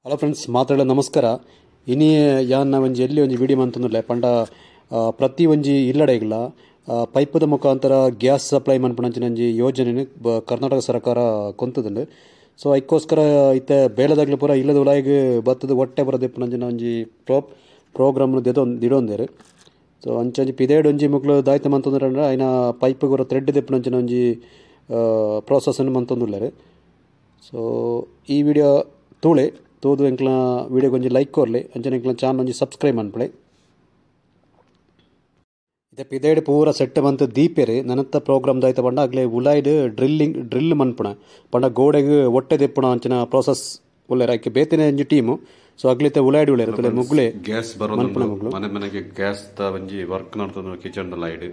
Hello friends ಮಾತಾಡೋ ನಮಸ್ಕಾರ ಇನಿ ಯಾನ್ ಒಂಜಿ ಎಲ್ಲಿ ಒಂಜಿ ವಿಡಿಯೋ ಮಂತಂದುಲ್ಲೆ ಪಂಡ ಪ್ರತಿ ಒಂಜಿ ಇಲ್ಲಡೆಗ್ಲ ಪೈಪದ ಮುಖಾಂತರ ಗ್ಯಾಸ್ ಸಪ್ಲೈ ಮನ್ಪುನಂಚಿನಂಜಿ ಯೋಜನೆ ಕರ್ನಾಟಕ ಸರ್ಕಾರ ಕೊಂತುದುಂಡು. ಸೊ ಅದಕ್ಕೋಸ್ಕರ ಇತ್ತೆ ಬೇಲದಾಗ್ಲಿ ಪೂರ ಇಲ್ಲದ ಉಲಾಯಿಗೆ ಬತ್ತದ ಹೊಟ್ಟೆ ಬರೋದಿಪ್ಪುನಂಚಿನ ಒಂಜಿ ಪ್ರೋಗ್ರಾಮ್ನು ದಿಡೊಂದೇರು. ಸೊ ಅಂಚಂಜಿ ಪಿದೇಡ್ ಒಂಜಿ ಮುಗ್ಲು ದಾಯ್ತ ಮಂತಂದ್ರೆ ಐನ ಪೈಪ್ ಗೊರ ಥ್ರೆಡ್ ದಿಪ್ಪುನಂಚಿನ ಒಂಜಿ ಪ್ರೋಸೆಸ್ಸನ್ನು ಮಂತೊಂದುಲ್ಲೆರು. ಸೊ ಈ ವಿಡಿಯೋ ತೂದು ಎಂಕ್ಲ ವಿಡಿಯೋಗೆ ಒಂಜಿ ಲೈಕ್ ಕೊರ್ಲಿ ಅಂಚನೆ ಎಂಕ್ಲ ಚಾನಲ್ ಒಂಜಿ ಸಬ್ಸ್ಕ್ರೈಬ್ ಮನ್ಪುಳೆ. ಇತ್ತೆ ಪಿದೇಡ್ ಪೂರ ಸೆಟ್ ಮಂತ್ ದೀಪೆರು ನನತ್ತ ಪ್ರೋಗ್ರಾಮ್ ದಾಯ್ತ ಪಂಡ ಅಗ್ಲೇ ಉಲಾಯ್ಡ್ ಡ್ರಿಲ್ ಮನ್ಪುಣ ಪಂಡ ಗೋಡೆಗೆ ಒಟ್ಟೆ ದೆಪ್ಪುಣ ಅಂಚಿನ ಪ್ರೋಸೆಸ್ ಉಳ್ಳೇರು ಐಕೆ ಬೇತಿನ ಒಂಜಿ ಟೀಮು. ಸೊ ಅಗ್ಲಿತ್ತೆ ಉಲಾಯ್ಡ್ ಉಳ್ಳೇರು ತುಲೆ ಮುಗ್ಲೆ ಗ್ಯಾಸ್ ಬರೋದು ಮನೆ ಮನೆಗೆ ಗ್ಯಾಸ್ ದ ಒಂಜಿ ವರ್ಕ್ ನಡ್ತದ ಕಿಚನ್ ಲೈಡ್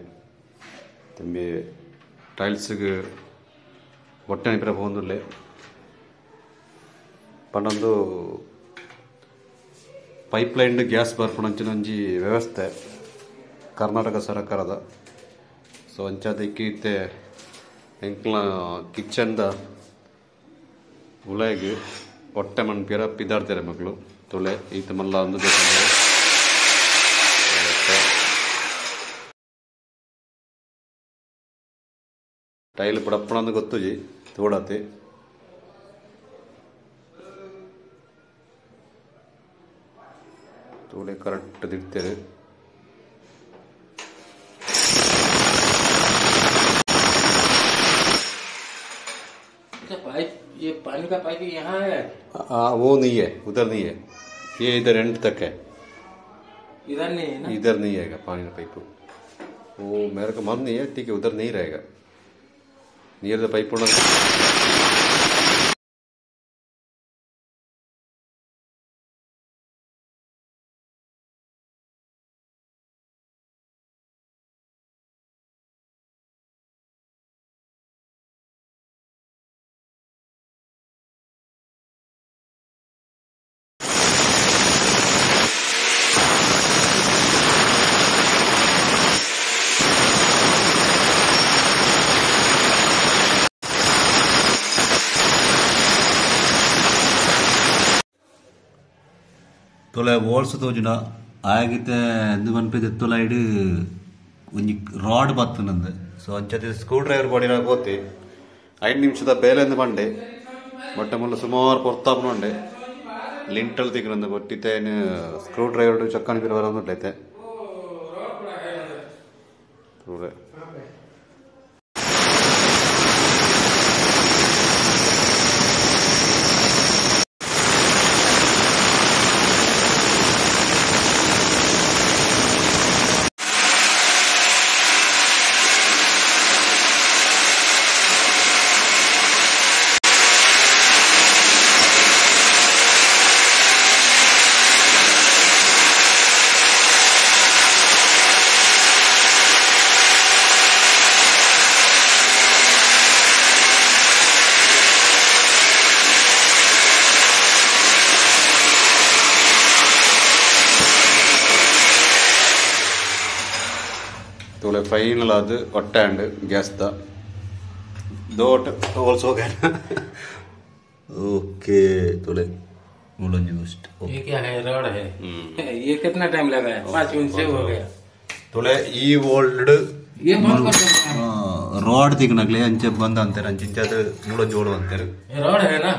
ತುಂಬಿ ಟೈಲ್ಸ್ಗೆ ಹೊಟ್ಟೆ ನಿಪಿರ ಹೋಗುದಿಲ್ಲ ಪಂಡೊಂದು ಪೈಪ್ಲೈನ್ ಗ್ಯಾಸ್ ಬರ್ಪುಣಂಚಿನ ಒಂಜಿ ವ್ಯವಸ್ಥೆ ಕರ್ನಾಟಕ ಸರ್ಕಾರದ. ಸೊ ಅಂಚಾದಕ್ಕೆ ಎಂಕ್ಲ ಕಿಚನ್ದ ಉಲಾಯಿಗೆ ಹೊಟ್ಟೆ ಮನ್ಪಿರ ಪಿದಾಡ್ತಾರೆ ಮಕ್ಕಳು ತುಳೆ ಈತ ಮಲ್ಲ ಒಂದು ಟೈಲ್ ಪಡಪ್ಪಣ ಗೊತ್ತುಜಿ ತೋಡತೆ ತೋಡೆ ಕರೆಕ್ಟ್ ದಿಡ್ತೇವೆ. ये पानी का पाइप यहाँ है? वो नहीं है, उधर नहीं है, ये इधर एंड तक है, इधर नहीं है ना? इधर नहीं आएगा पानी का पाइप. वो मेरे को मालूम नहीं है, ठीक है उधर नहीं रहेगा नियर द पाइप. ತೊಲೆ ಓಲ್ಸ್ ತೋಜುನ ಆಗಿತ್ತೆ ಎಂದು ಮನ್ಪಿದೆ ತೊಲೈಡ್ ಒಂಜಿ ರಾಡ್ ಬತ್ತನಂದು. ಸೊ ಅಂಚದೆ ಸ್ಕ್ರೂ ಡ್ರೈವರ್ ಬಾಡಿರ ಹೋತೆ 5 ನಿಮಿಷದ ಬೇಲೆಂದು ಬಂಡೆ ಮೊಟ್ಟೆ ಮುಲ್ಲ ಸುಮಾರು ಪೊರ್ತಾಪುಂಡೆ ಲಿಂಟಲ್ ತಿಕ್ಕನಂದು ಬಟ್ಟಿತ್ತೆ ಸ್ಕ್ರೂ ಡ್ರೈವರ್ ಚಕ್ಕನ ಬಿರ ಬರೋದೈತೆ. तोले फाइनल आद ಹೊಟ್ಟೆ and gas the that holes हो गया. ओके तोले मुलंजी दोस्त ये क्या है? रॉड है. ये कितना टाइम लगा है? 5 मिनट से हो गया. तोले ಈ ಓಲ್ಡ್ ये बहुत कष्ट है. ರಾಡ್ ತಿಕ್ಕನಗ್ಲೆ ಅಂಚೆ ಬಂದ ಅಂತಾರೆ ಅಂಚಿಂಚದ ಮುಲಂಜಿ ಓಡು ಅಂತಾರೆ. ये रॉड है ना,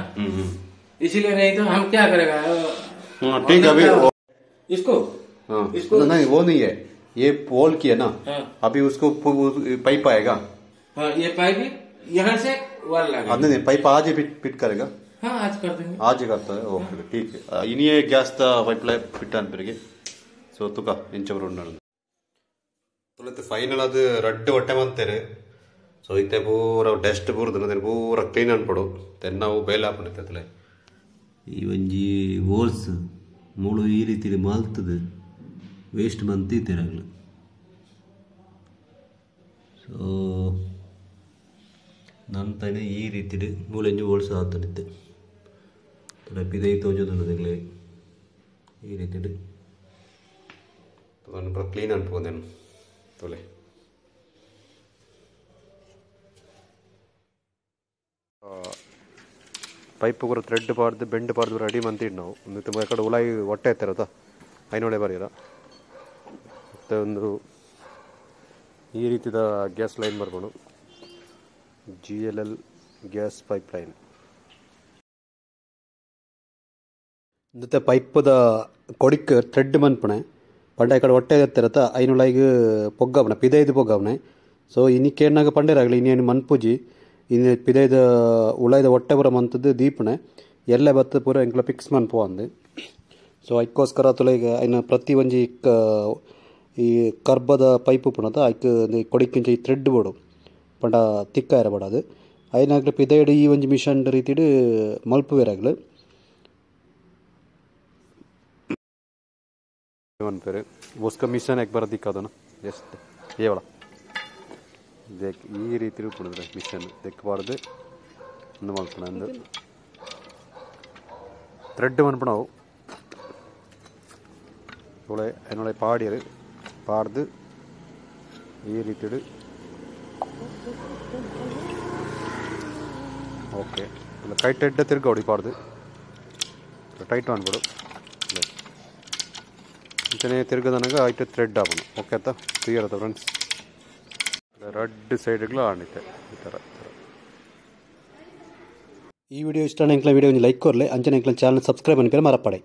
इसीलिए नहीं तो हम क्या करेगा? हाँ ठीक है. अभी इसको इसको नहीं वो नहीं है, ये पोल की है ना. हाँ. अभी उसको पाइप आएगा. हाँ ये पाइप यहाँ से वाल लगा. नहीं पाइप आज ही फिट करेगा. हाँ आज कर देंगे. आज ही करता है. ओके ठीक है. इन्हीं गैस ता पाइप लाइन फिट आन पेरिगे. सो तुका इंचवर उन्नल तुलते फाइनल ಅದು ರೆಡ್ ಹೊಟ್ಟೆ ಮಂತಾರೆ. ಸೊ ಇತ್ತೆ ಪೂರ ಡಸ್ಟ್ ಪೂರದನ ಪೂರ ಕ್ಲೀನ್ ಅನ್ಪಡು ತೆನ್ ನಾವು ಬೇಲ್ ಹಾಕೊಂಡಿತ್ತೆ ತಲೆ ಈ ಒಂಜಿ ಹೋಲ್ಸ್ ಮೂಳು ಈ ರೀತಿ ಮಾಲ್ತದೆ ವೇಸ್ಟ್ ಮಂತಿತ್ತೆರಾಗ್ಲು. ಸೊ ನಂತನೆ ಈ ರೀತಿ ಮೂಲೆಂಜಿ ಹೋಲ್ಸ್ ಆತನಿತ್ತೆ ಪಿದೈ ತೋಜೋದಲ್ಲದೆಗ್ಲೆ ಈ ರೀತಿ ಕ್ಲೀನ್ ಅನ್ಪೋದೇನು ತೊಲೆ. ಪೈಪ್ ಕೂಡ ಥ್ರೆಡ್ ಪಾಡ್ದು ಬೆಂಡ್ ಪಾಡ್ದು ರೆಡಿ ಮಂತಿಡ್ ನಾವು ಒಂದು ತುಂಬ ಕಡೆ ಉಲಾಯಿ ಹೊಟ್ಟೆ ಎತ್ತಿರತ್ತ ಐನೊಳೆ ಬರೀರ ಮತ್ತು ಒಂದು ಈ ರೀತಿದ ಗ್ಯಾಸ್ ಲೈನ್ ಬರ್ಬೋದು GLL ಗ್ಯಾಸ್ ಪೈಪ್ ಲೈನ್ ಜೊತೆ ಪೈಪದ ಕೊಡಿಕ್ ಥ್ರೆಡ್ ಮನ್ಪಣೆ ಪಂಡ ಈ ಕಡೆ ಹೊಟ್ಟೆ ಎತ್ತಿರತ್ತ ಐನೊಳಗೆ ಪೊಗ್ಗವನೆ ಪಿದೈದು ಪೊಗ್ಗವನೆ ಸೊ ಇನ್ನು ಕೇಳಿನಾಗ ಪಂಡೇರಾಗಲಿ ಇನ್ನೇನು ಮನ್ಪುಜಿ ಇನ್ನು ಪಿದೈದ ಉಳಾಯ್ದ ಹೊಟ್ಟೆ ಬರೋ ಮಂತದ್ದು ದೀಪಣೆ ಎಲ್ಲೇ ಬತ್ತ ಪೂರ ಇಂಕ್ಲ ಫಿಕ್ಸ್ ಮನ್ಪೋ ಅಂದು ಸೊ ಅದಕ್ಕೋಸ್ಕರ ತುಳಗ ಐನ ಪ್ರತಿ ಒಂಜಿ ಈ ಕರ್ಬದ ಪೈಪು ಪುಣದ ಐಕ್ ಕೊಡಿಕ್ಕಿಂಚ ಈ ಥ್ರೆಡ್ ಬೋಡು ಪಂಡ ತಿಕ್ಕ ಇರಬಾಡದು ಐನಾಗ್ಲಿ ಪಿದೈಡು ಈ ಒಂಜಿ ಮಿಷನ್ ರೀತಿಡು ಮಲ್ಪುವೇರಾಗ್ಲು ಪೇರು ಒಸ್ಕ ಮಿಷನ್ ಯಾಕೆ ಬರೋದಿಕ್ಕದನ ಎಷ್ಟು ಏವಳ ಈ ರೀತಿ ಕೊಡಿದ್ರೆ ಮಿಷನ್ ತೆಕ್ಕಬಾರ್ದು ಒಂದು ಮಾಡ್ಕೊಣ ಅಂದು ಥ್ರೆಡ್ ಮನ್ಪಣವು ಇವಳೆ என்னோட பாடியது பாடுது ಈ ರೀತಿ ಓಕೆ ಇಲ್ಲ ಟೈಟ್ ಎಡ್ಡ ತಿರ್ಗ ಹೊಡಿಬಾರ್ದು ಟೈಟ್ ಮಾಡ್ಬಿಡು ಇಂಚನೆ ತಿರ್ಗದನಾಗ ಐಟು ಥ್ರೆಡ್ ಆಗೋಣ ಓಕೆ ಆಯ್ತಾ ಕ್ಲಿಯರ್ ಆಯ್ತಾ ಫ್ರೆಂಡ್ಸ್ ರೆಡ್ ಸೈಡ್ಗಳು ಆಣಿತೆ ಈ ಥರ ಈ ವಿಡಿಯೋ ಇಷ್ಟ ಎಂಕ್ಲ ವಿಡಿಯೋ ಲೈಕ್ ಕೊರಲೆ ಅಂಚನೆ ಎಂಕ್ಲ ಚಾನಲ್ ಸಬ್ಸ್ಕ್ರೈಬ್ ಅನ್ಪೇರೆ ಮರಪಡೆ